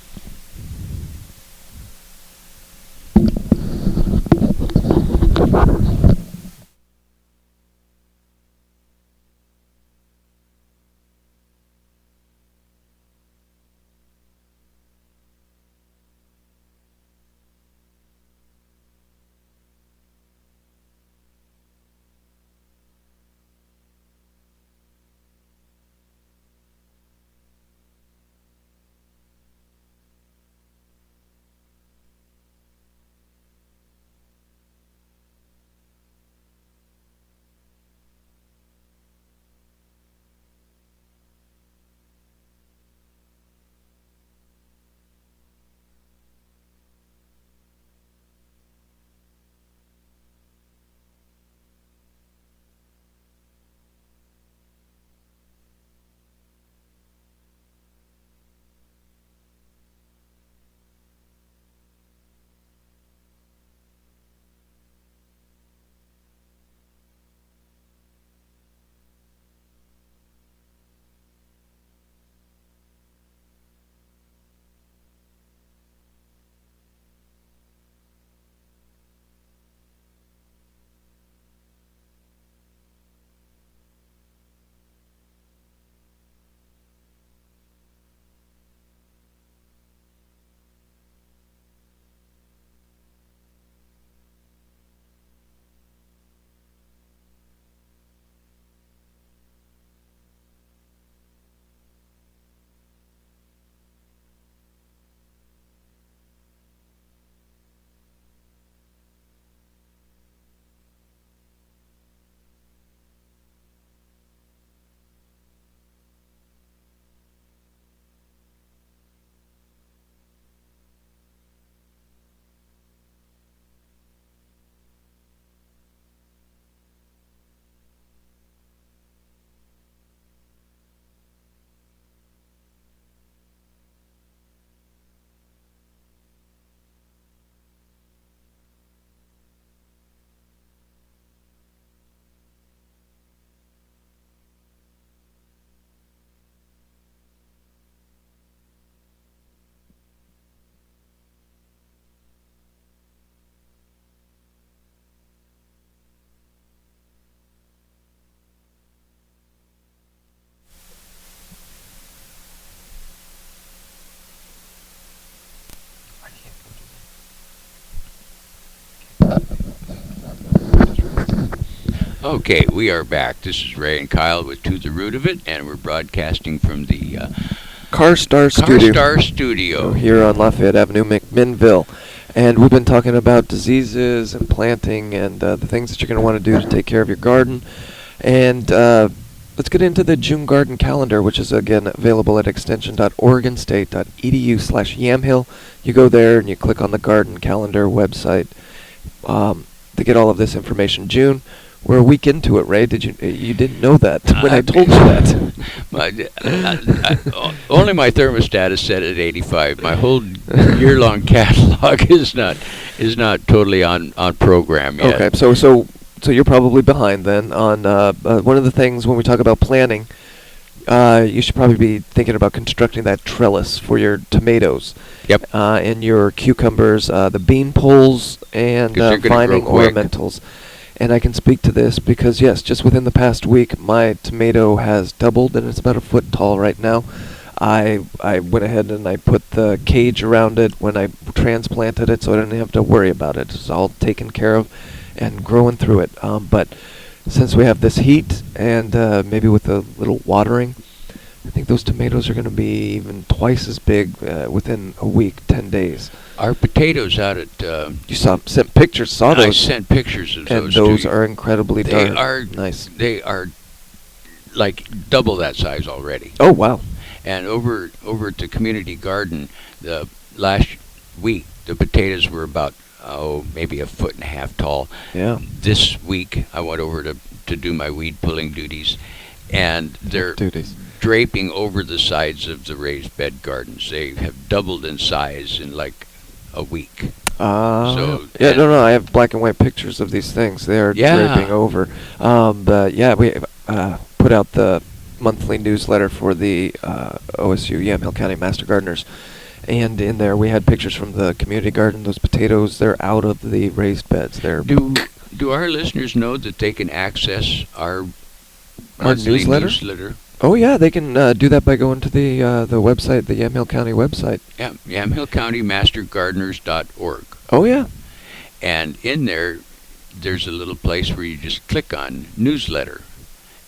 Okay, we are back. This is Ray and Kyle with To the Root of It, and we're broadcasting from the Car Star Studio here on Lafayette Avenue, McMinnville. And we've been talking about diseases and planting and the things that you're going to want to do to take care of your garden. And let's get into the June garden calendar, which is, again, available at extension.oregonstate.edu/Yamhill. You go there and you click on the garden calendar website to get all of this information. June, we're a week into it, Ray. You didn't know that when I told you that. Only my thermostat is set at 85. My whole year-long catalog is not totally on program yet. Okay, so you're probably behind then on one of the things when we talk about planning. You should probably be thinking about constructing that trellis for your tomatoes. Yep. And your cucumbers, the bean poles, and 'Cause they're gonna finding grow quick. ornamentals. And I can speak to this because, yes, just within the past week, my tomato has doubled, and it's about a foot tall right now. I went ahead and I put the cage around it when I transplanted it, so I didn't have to worry about it. It's all taken care of and growing through it. But since we have this heat and maybe with a little watering, I think those tomatoes are going to be even twice as big within a week, 10 days. Our potatoes out at You sent pictures, saw I those, sent pictures of and those. those to you. are incredibly They darn are nice. They are like double that size already. Oh wow! And over at the community garden, the last week the potatoes were about maybe a foot and a half tall. Yeah. This week I went over to do my weed pulling duties, and they're draping over the sides of the raised bed gardens. They have doubled in size in like a week. Yeah, no, I have black and white pictures of these things. They are draping over. But yeah, we put out the monthly newsletter for the OSU Yamhill County Master Gardeners, and in there we had pictures from the community garden. Those potatoes, they're out of the raised beds. Do our listeners know that they can access our monthly newsletter? Oh yeah, they can do that by going to the website, the Yamhill County website. Yeah, YamhillCountyMasterGardeners.org. Oh yeah. And in there, there's a little place where you just click on newsletter,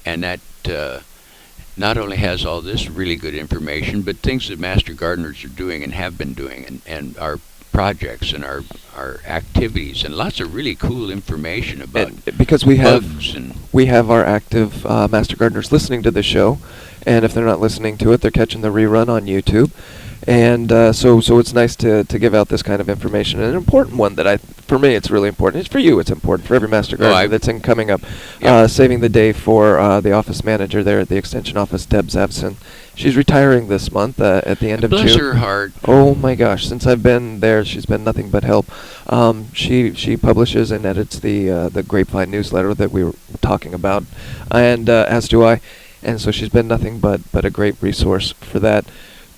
and that not only has all this really good information, but things that master gardeners are doing and have been doing, and our projects and our activities, and lots of really cool information about because we have our active master gardeners listening to the show, and if they're not listening to it, they're catching the rerun on YouTube. And so it's nice to give out this kind of information, and an important one that for me it's really important. It's for you, it's important for every master gardener that's coming up. Yep. Saving the day for the office manager there at the extension office, Deb Zabson. She's retiring this month at the end of June. Bless her heart. Oh my gosh! Since I've been there, she's been nothing but help. She publishes and edits the Grapevine newsletter that we were talking about, and as do I. And so she's been nothing but a great resource for that.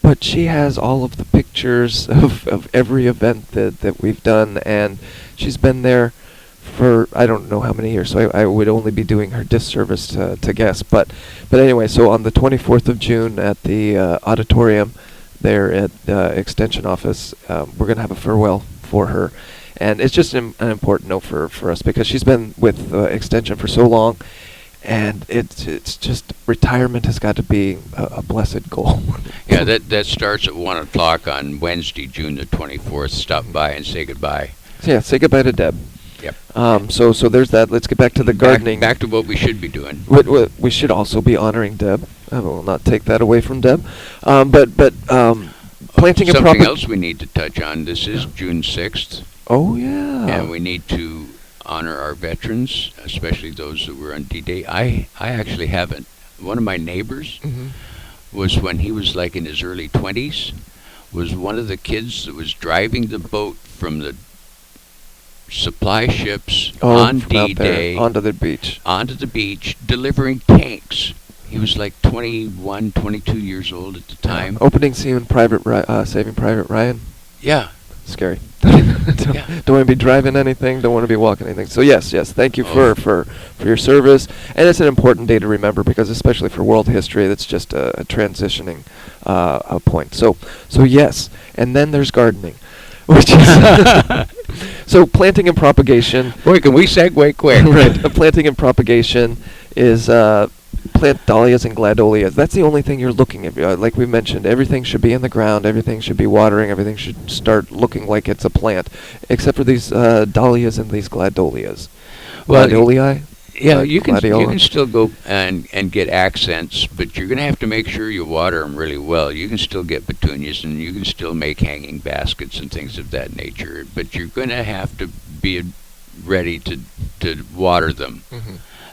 But she has all of the pictures of every event that we've done, and she's been there for I don't know how many years, so I would only be doing her disservice to guess. But anyway, so on the 24th of June at the auditorium there at Extension Office, we're going to have a farewell for her. And it's just an important note for us because she's been with Extension for so long, and it's just retirement has got to be a blessed goal. Yeah, that starts at 1 o'clock on Wednesday, June the 24th. Stop by and say goodbye. Yeah, say goodbye to Deb. Yep. So there's that. Let's get back to the gardening. Back to what we should be doing. We should also be honoring Deb. I will not take that away from Deb. But planting and something else we need to touch on. This is June 6th. Oh yeah. And we need to honor our veterans, especially those that were on D-Day. I actually haven't. One of my neighbors was when he was like in his early 20s, was one of the kids that was driving the boat from the supply ships on D-Day onto the beach, delivering tanks. He was like 21, 22 years old at the time. Opening scene in Saving Private Ryan. Yeah. Scary. Don't want to be driving anything. Don't want to be walking anything. So yes. Thank you for your service, and it's an important day to remember because, especially for world history, that's just a transitioning point. So yes, and then there's gardening, which is so planting and propagation. Boy, can we segue quick? Right. Planting and propagation is plant dahlias and gladolias. That's the only thing you're looking at. Like we mentioned, everything should be in the ground, everything should be watering, everything should start looking like it's a plant, except for these dahlias and these gladolias. Gladolii? Yeah, you can still go and get accents, but you're going to have to make sure you water them really well. You can still get petunias, and you can still make hanging baskets and things of that nature, but you're going to have to be ready to water them.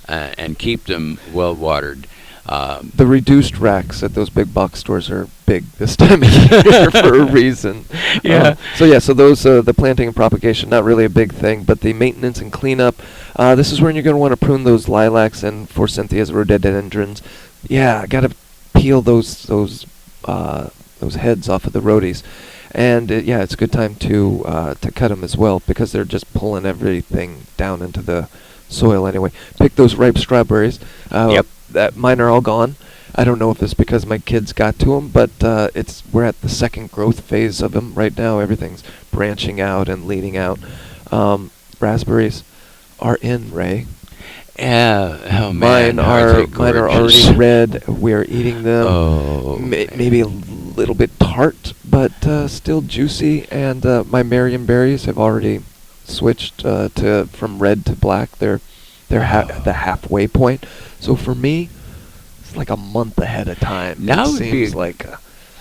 And keep them well watered. The reduced racks at those big box stores are big this time of year for a reason. Yeah. So those the planting and propagation, not really a big thing, but the maintenance and cleanup. This is when you're going to want to prune those lilacs and forsythias, rhododendrons. Yeah, got to peel those heads off of the rhodies. And it's a good time to cut them as well because they're just pulling everything down into the soil anyway. Pick those ripe strawberries. Yep. Mine are all gone. I don't know if it's because my kids got to them, but we're at the second growth phase of them right now. Everything's branching out and leading out. Raspberries are in, Ray. Yeah. Oh man, Mine aren't they are gorgeous? already red. We are eating them. Oh, Maybe a little bit tart, but still juicy. And my Marion berries have already switched from red to black. They're the halfway point. So for me, it's like a month ahead of time. Now it would be seems a- like.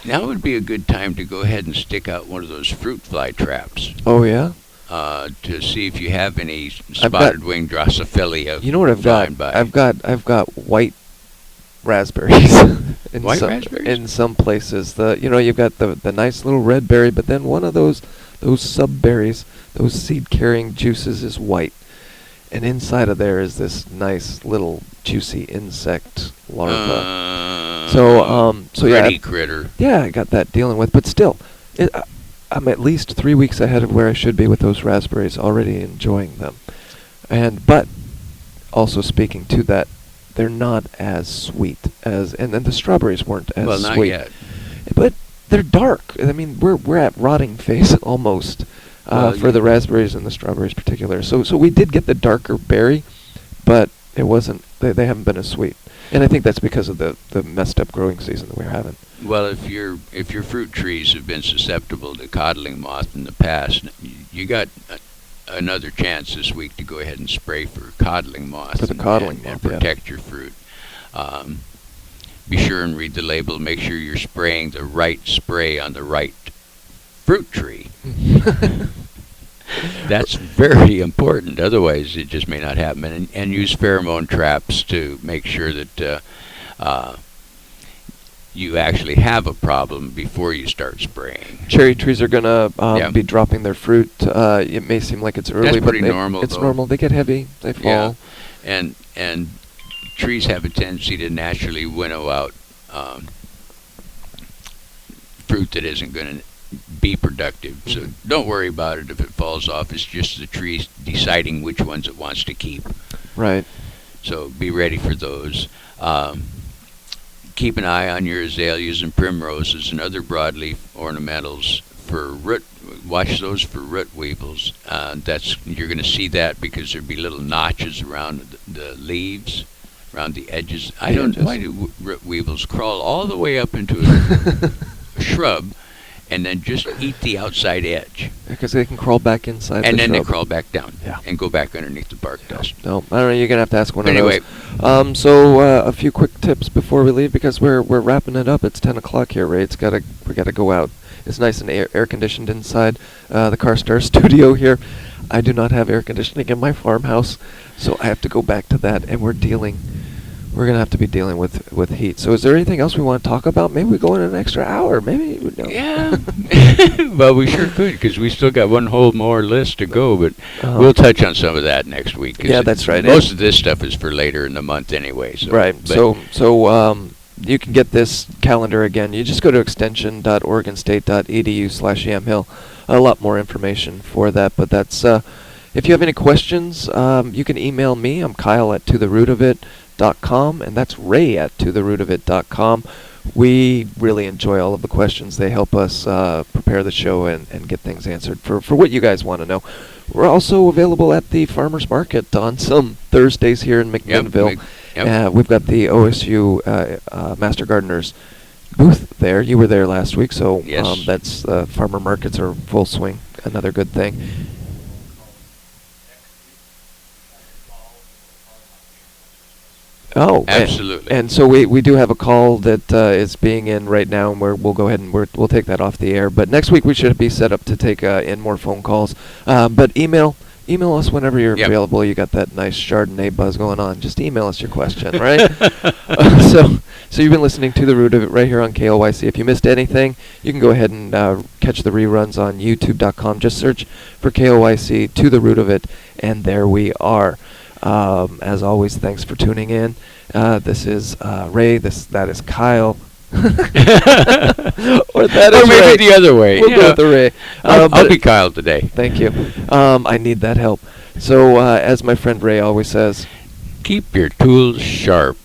now would be a good time to go ahead and stick out one of those fruit fly traps Oh yeah. to see if you have any I've got- spotted wing Drosophila. You know what I've got? flying by. I've got white raspberries. in White some, raspberries? in some places. You've got the nice little red berry, but then one of those sub berries, those seed carrying juices is white, and inside of there is this nice little juicy insect larva. So yeah, Pretty critter. I got that dealing with, but still, I'm at least 3 weeks ahead of where I should be with those raspberries, already enjoying them. But also speaking to that, they're not as sweet and then the strawberries weren't as Well, not sweet. yet. But they're dark. I mean, we're at rotting phase almost for the raspberries and the strawberries particular. So we did get the darker berry, but it wasn't. They haven't been as sweet, and I think that's because of the messed up growing season that we're having. Well, if your fruit trees have been susceptible to codling moth in the past, you got another chance this week to go ahead and spray for codling moth. For the codling and moth, yeah. protect your fruit. Be sure and read the label. Make sure you're spraying the right spray on the right fruit tree. That's very important. Otherwise, it just may not happen. And use pheromone traps to make sure that you actually have a problem before you start spraying. Cherry trees are gonna Yeah. be dropping their fruit. It may seem like it's early, That's but pretty normal, it's though. normal. They get heavy. They fall. Yeah. And trees have a tendency to naturally winnow out fruit that isn't going to be productive. So Mhm. don't worry about it if it falls off. It's just the tree deciding which ones it wants to keep. Right. So be ready for those. Keep an eye on your azaleas and primroses and other broadleaf ornamentals for root. Watch those for root weevils. You're going to see that because there'll be little notches around the leaves, around the edges. I don't know why do root weevils crawl all the way up into a shrub and then just eat the outside edge. Because they can crawl back inside. And the then they shrub. crawl back down Yeah. and go back underneath the bark dust. No, I don't know. You're gonna have to ask one Anyway. of those. So a few quick tips before we leave because we're wrapping it up. It's 10 o'clock here, Ray. We gotta go out. It's nice and air conditioned inside the Carstar studio here. I do not have air conditioning in my farmhouse, so I have to go back to that. And we're gonna have to be dealing with heat. So is there anything else we want to talk about? Maybe we go in an extra hour. Maybe we don't. Yeah. Well, we sure could because we still got one whole more list to go, but Uh-huh. we'll touch on some of that next week. 'Cause Yeah, that's right. Most of this stuff is for later in the month anyway. So, Right. but So you can get this calendar again. You just go to extension.oregonstate.edu/yamhill. A lot more information for that. But that's if you have any questions, you can email me. I'm Kyle at totherootofit.com, and that's Ray at totherootofit.com. We really enjoy all of the questions. They help us prepare the show and get things answered for what you guys want to know. We're also available at the Farmers Market on some Thursdays here in McMinnville. Yep. We've got the OSU Master Gardeners booth there. You were there last week, so Yes. that's farmer markets are full swing. Another good thing. Oh, Absolutely. And so we do have a call that is being in right now, and we'll go ahead and we'll take that off the air. But next week we should be set up to take in more phone calls. But email us whenever you're Yep. available. You got that nice Chardonnay buzz going on. Just email us your question, right? So you've been listening to The Root of It right here on KLYC. If you missed anything, you can go ahead and catch the reruns on YouTube.com. Just search for KLYC To The Root of It, and there we are. As always, thanks for tuning in. This is Ray. That is Kyle. Or that is Or maybe Ray. the other way. We'll you go know. with the Ray. I'll But- be Kyle today. Thank you. I need that help. So, as my friend Ray always says, Keep your tools sharp.